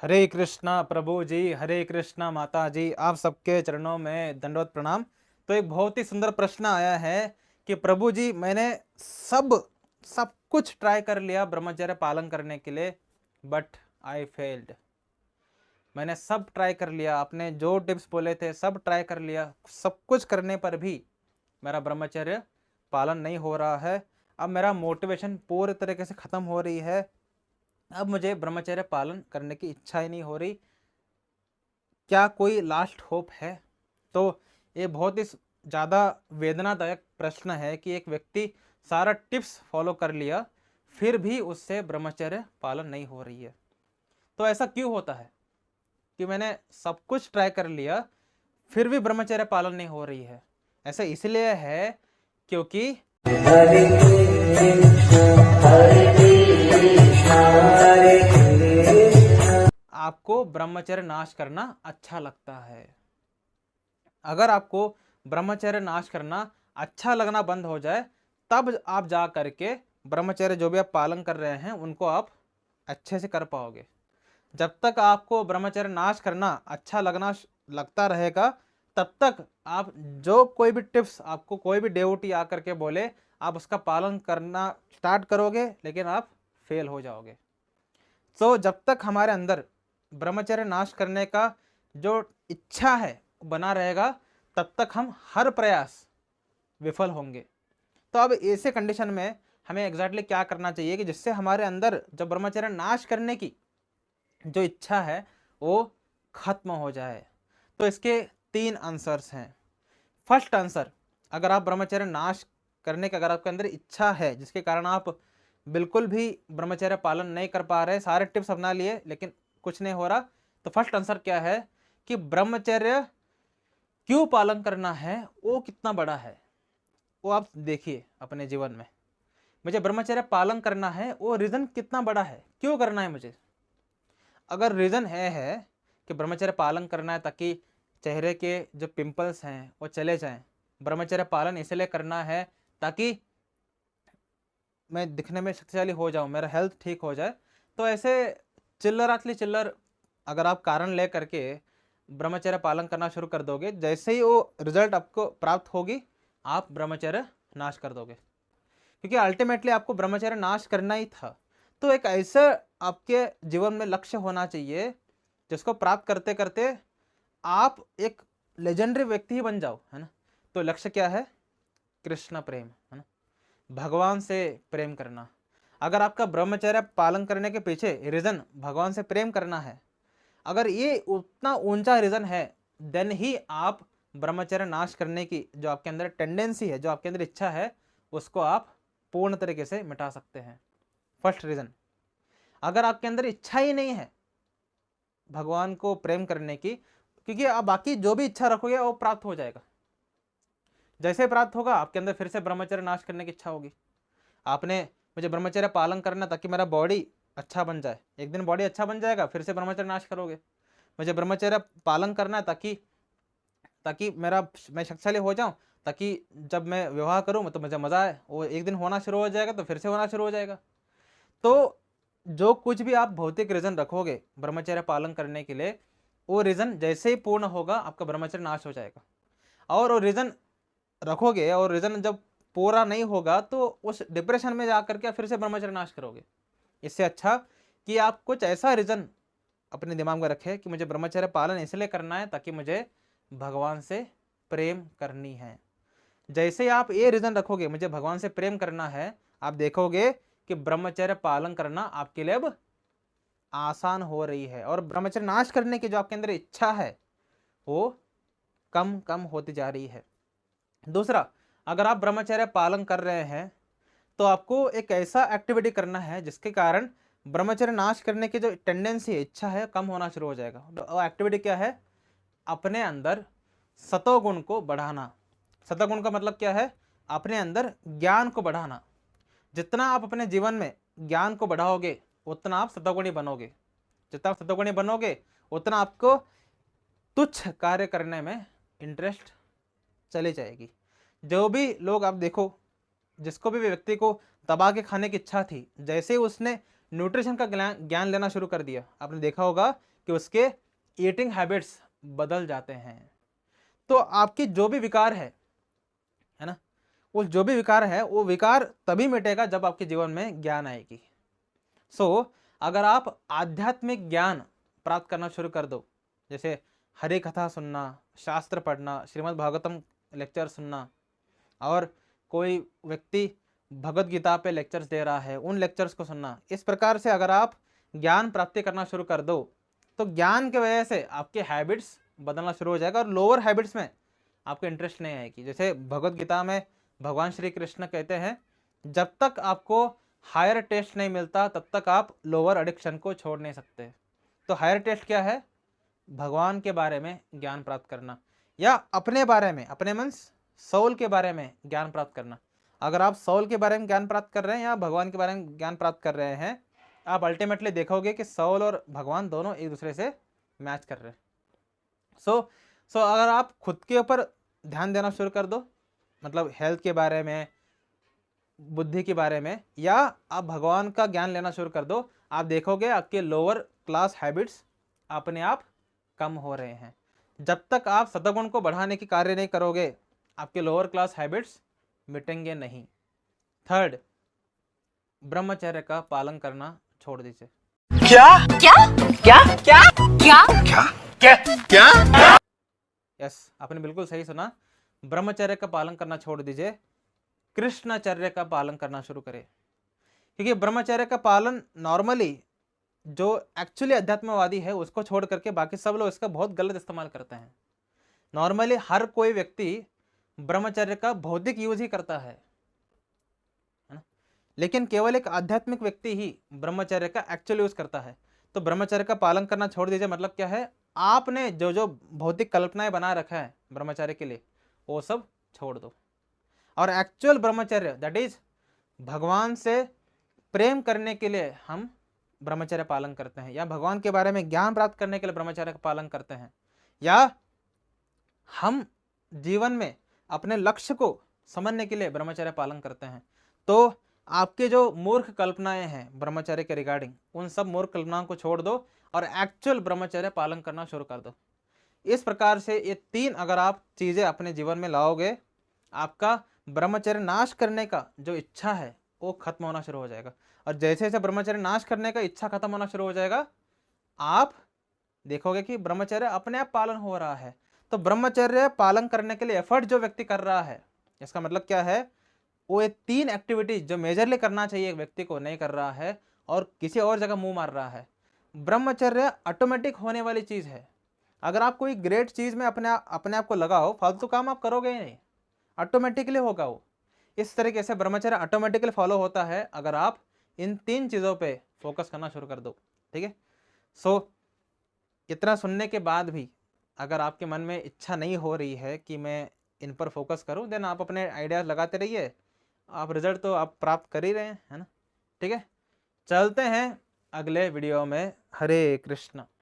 हरे कृष्णा प्रभु जी, हरे कृष्णा माता जी, आप सबके चरणों में दंडवत प्रणाम। तो एक बहुत ही सुंदर प्रश्न आया है कि प्रभु जी मैंने सब सब कुछ ट्राई कर लिया ब्रह्मचर्य पालन करने के लिए, बट आई फेल्ड। मैंने सब ट्राई कर लिया, आपने जो टिप्स बोले थे सब ट्राई कर लिया, सब कुछ करने पर भी मेरा ब्रह्मचर्य पालन नहीं हो रहा है। अब मेरा मोटिवेशन पूरी तरीके से खत्म हो रही है। अब मुझे ब्रह्मचर्य पालन करने की इच्छा ही नहीं हो रही। क्या कोई लास्ट होप है? तो ये बहुत ही ज़्यादा वेदनादायक प्रश्न है कि एक व्यक्ति सारा टिप्स फॉलो कर लिया, फिर भी उससे ब्रह्मचर्य पालन नहीं हो रही है। तो ऐसा क्यों होता है कि मैंने सब कुछ ट्राई कर लिया, फिर भी ब्रह्मचर्य पालन नहीं हो रही है? ऐसा इसलिए है क्योंकि हरे कृष्णा हरे कृष्णा। आपको ब्रह्मचर्य नाश करना अच्छा लगता है। अगर आपको ब्रह्मचर्य नाश करना अच्छा लगना बंद हो जाए, तब आप जा करके ब्रह्मचर्य जो भी आप पालन कर रहे हैं उनको आप अच्छे से कर पाओगे। जब तक आपको ब्रह्मचर्य नाश करना अच्छा लगता रहेगा, तब तक आप जो कोई भी टिप्स आपको कोई भी डेवोटी आकर के बोले, आप उसका पालन करना स्टार्ट करोगे, लेकिन आप फेल हो जाओगे। तो जब तक हमारे अंदर ब्रह्मचर्य नाश करने का जो इच्छा है बना रहेगा, तब तक हम हर प्रयास विफल होंगे। तो अब ऐसे कंडीशन में हमें एग्जैक्टली क्या करना चाहिए कि जिससे हमारे अंदर जो ब्रह्मचर्य नाश करने की जो इच्छा है वो खत्म हो जाए? तो इसके तीन आंसर्स हैं। फर्स्ट आंसर, अगर आप ब्रह्मचर्य नाश करने का अगर आपके अंदर इच्छा है जिसके कारण आप बिल्कुल भी ब्रह्मचर्य पालन नहीं कर पा रहे, सारे टिप्स अपना लिए लेकिन कुछ नहीं हो रहा, तो फर्स्ट आंसर क्या है कि ब्रह्मचर्य क्यों पालन करना है वो कितना बड़ा है, वो आप देखिए अपने जीवन में। मुझे ब्रह्मचर्य पालन करना है, वो रीज़न कितना बड़ा है, क्यों करना है मुझे। अगर रीज़न है कि ब्रह्मचर्य पालन करना है ताकि चेहरे के जो पिंपल्स हैं वो चले जाएं, ब्रह्मचर्य पालन इसलिए करना है ताकि मैं दिखने में शक्तिशाली हो जाऊं, मेरा हेल्थ ठीक हो जाए, तो ऐसे चिल्लरातली चिल्लर अगर आप कारण ले करके ब्रह्मचर्य पालन करना शुरू कर दोगे, जैसे ही वो रिजल्ट आपको प्राप्त होगी, आप ब्रह्मचर्य नाश कर दोगे। क्योंकि अल्टीमेटली आपको ब्रह्मचर्य नाश करना ही था। तो एक ऐसा आपके जीवन में लक्ष्य होना चाहिए जिसको प्राप्त करते करते आप एक लेजेंडरी व्यक्ति ही बन जाओ, है ना। तो लक्ष्य क्या है? कृष्ण प्रेम, है ना, भगवान से प्रेम करना। अगर आपका ब्रह्मचर्य पालन करने के पीछे रीजन भगवान से प्रेम करना है, अगर ये उतना ऊंचा रीजन है, देन ही आप ब्रह्मचर्य नाश करने की जो आपके अंदर टेंडेंसी है, जो आपके अंदर इच्छा है, उसको आप पूर्ण तरीके से मिटा सकते हैं। First reason. अगर आपके अंदर इच्छा ही नहीं है भगवान को प्रेम करने की, क्योंकि आप बाकी जो भी इच्छा रखोगे वो प्राप्त हो जाएगा। जैसे प्राप्त होगा आपके अंदर फिर से ब्रह्मचर्य नाश करने की इच्छा होगी। आपने मुझे ब्रह्मचर्य पालन करना ताकि मेरा बॉडी अच्छा बन जाए, एक दिन बॉडी अच्छा बन जाएगा, फिर से ब्रह्मचर्य नाश करोगे। मुझे ब्रह्मचर्य पालन करना है ताकि ताकि मैं शक्तिशाली हो जाऊं, ताकि जब मैं विवाह करूं तो मुझे मजा आए, वो एक दिन होना शुरू हो जाएगा तो फिर से होना शुरू हो जाएगा। तो जो कुछ भी आप भौतिक रीजन रखोगे ब्रह्मचर्य पालन करने के लिए, वो रीजन जैसे ही पूर्ण होगा आपका ब्रह्मचर्य नाश हो जाएगा। और वो रीजन रखोगे और रीजन जब पूरा नहीं होगा तो उस डिप्रेशन में जा करके फिर से ब्रह्मचर्य नाश करोगे। इससे अच्छा कि आप कुछ ऐसा रीजन अपने दिमाग में रखें कि मुझे ब्रह्मचर्य पालन इसलिए करना है ताकि मुझे भगवान से प्रेम करनी है। जैसे आप ये रीजन रखोगे मुझे भगवान से प्रेम करना है, आप देखोगे कि ब्रह्मचर्य पालन करना आपके लिए अब आसान हो रही है, और ब्रह्मचर्य नाश करने की जो आपके अंदर इच्छा है वो कम कम होती जा रही है। दूसरा, अगर आप ब्रह्मचर्य पालन कर रहे हैं तो आपको एक ऐसा एक्टिविटी करना है जिसके कारण ब्रह्मचर्य नाश करने की जो टेंडेंसी है, इच्छा है, कम होना शुरू हो जाएगा। वो एक्टिविटी क्या है? अपने अंदर सतोगुण को बढ़ाना। सतोगुण का मतलब क्या है? अपने अंदर ज्ञान को बढ़ाना। जितना आप अपने जीवन में ज्ञान को बढ़ाओगे उतना आप सतोगुणी बनोगे। जितना आप सतोगुणी बनोगे उतना आपको तुच्छ कार्य करने में इंटरेस्ट चली जाएगी। जो भी लोग आप देखो, जिसको भी व्यक्ति को दबा के खाने की इच्छा थी, जैसे ही उसने न्यूट्रिशन का ज्ञान लेना शुरू कर दिया, आपने देखा होगा कि उसके ईटिंग हैबिट्स बदल जाते हैं। तो आपकी जो भी विकार है ना, वो जो भी विकार है वो विकार तभी मिटेगा जब आपके जीवन में ज्ञान आएगी। सो अगर आप आध्यात्मिक ज्ञान प्राप्त करना शुरू कर दो, जैसे हरे कथा सुनना, शास्त्र पढ़ना, श्रीमद् भागवतम लेक्चर सुनना, और कोई व्यक्ति भगवत गीता पे लेक्चर्स दे रहा है, उन लेक्चर्स को सुनना, इस प्रकार से अगर आप ज्ञान प्राप्ति करना शुरू कर दो तो ज्ञान की वजह से आपके हैबिट्स बदलना शुरू हो जाएगा और लोअर हैबिट्स में आपको इंटरेस्ट नहीं आएगी। जैसे भगवत गीता में भगवान श्री कृष्ण कहते हैं, जब तक आपको हायर टेस्ट नहीं मिलता तब तक आप लोअर एडिक्शन को छोड़ नहीं सकते। तो हायर टेस्ट क्या है? भगवान के बारे में ज्ञान प्राप्त करना, या अपने बारे में, अपने मीन्स सोल के बारे में ज्ञान प्राप्त करना। अगर आप सोल के बारे में ज्ञान प्राप्त कर रहे हैं या भगवान के बारे में ज्ञान प्राप्त कर रहे हैं, आप अल्टीमेटली देखोगे कि सोल और भगवान दोनों एक दूसरे से मैच कर रहे हैं। सो अगर आप खुद के ऊपर ध्यान देना शुरू कर दो, मतलब हेल्थ के बारे में, बुद्धि के बारे में, या आप भगवान का ज्ञान लेना शुरू कर दो, आप देखोगे आपके लोअर क्लास हैबिट्स अपने आप कम हो रहे हैं। जब तक आप सतगुण को बढ़ाने की कार्य नहीं करोगे, आपके लोअर क्लास हैबिट्स मिटेंगे नहीं। थर्ड, ब्रह्मचर्य का पालन करना छोड़ दीजिए। क्या क्या क्या क्या क्या क्या क्या क्या? यस, आपने बिल्कुल सही सुना, ब्रह्मचर्य का पालन करना छोड़ दीजिए, कृष्णचर्य का पालन करना शुरू करें। क्योंकि ब्रह्मचर्य का पालन नॉर्मली जो एक्चुअली अध्यात्मवादी है उसको छोड़ करके बाकी सब लोग इसका बहुत गलत इस्तेमाल करते हैं। नॉर्मली हर कोई व्यक्ति ब्रह्मचर्य का भौतिक यूज ही करता है ना, लेकिन केवल एक आध्यात्मिक व्यक्ति ही ब्रह्मचर्य का एक्चुअल यूज करता है। तो ब्रह्मचर्य का पालन करना छोड़ दीजिए, मतलब क्या है, आपने जो जो भौतिक कल्पनाएं बना रखा है ब्रह्मचर्य के लिए वो सब छोड़ दो, और एक्चुअल ब्रह्मचर्य दैट इज भगवान से प्रेम करने के लिए हम ब्रह्मचर्य पालन करते हैं, या भगवान के बारे में ज्ञान प्राप्त करने के लिए ब्रह्मचर्य का पालन करते हैं, या हम जीवन में अपने लक्ष्य को समझने के लिए ब्रह्मचर्य पालन करते हैं। तो आपके जो मूर्ख कल्पनाएं हैं ब्रह्मचर्य के रिगार्डिंग, उन सब मूर्ख कल्पनाओं को छोड़ दो और एक्चुअल ब्रह्मचर्य पालन करना शुरू कर दो। इस प्रकार से ये तीन अगर आप चीजें अपने जीवन में लाओगे, आपका ब्रह्मचर्य नाश करने का जो इच्छा है वो खत्म होना शुरू हो जाएगा। और जैसे जैसे ब्रह्मचर्य नाश करने का इच्छा खत्म होना शुरू हो जाएगा, आप देखोगे कि ब्रह्मचर्य अपने आप पालन हो रहा है। तो ब्रह्मचर्य पालन करने के लिए एफर्ट जो व्यक्ति कर रहा है, इसका मतलब क्या है, वो ये तीन एक्टिविटीज जो मेजरली करना चाहिए एक व्यक्ति को नहीं कर रहा है और किसी और जगह मुंह मार रहा है। ब्रह्मचर्य ऑटोमेटिक होने वाली चीज है। अगर आप कोई ग्रेट चीज में अपने आप को लगाओ, फालतू काम आप करोगे ही नहीं, ऑटोमेटिकली होगा वो। इस तरीके से ब्रह्मचर्य ऑटोमेटिकली फॉलो होता है अगर आप इन तीन चीज़ों पे फोकस करना शुरू कर दो। ठीक है, सो इतना सुनने के बाद भी अगर आपके मन में इच्छा नहीं हो रही है कि मैं इन पर फोकस करूं, देन आप अपने आइडियाज लगाते रहिए, आप रिजल्ट तो आप प्राप्त कर ही रहे हैं, है ना। ठीक है, चलते हैं अगले वीडियो में। हरे कृष्ण।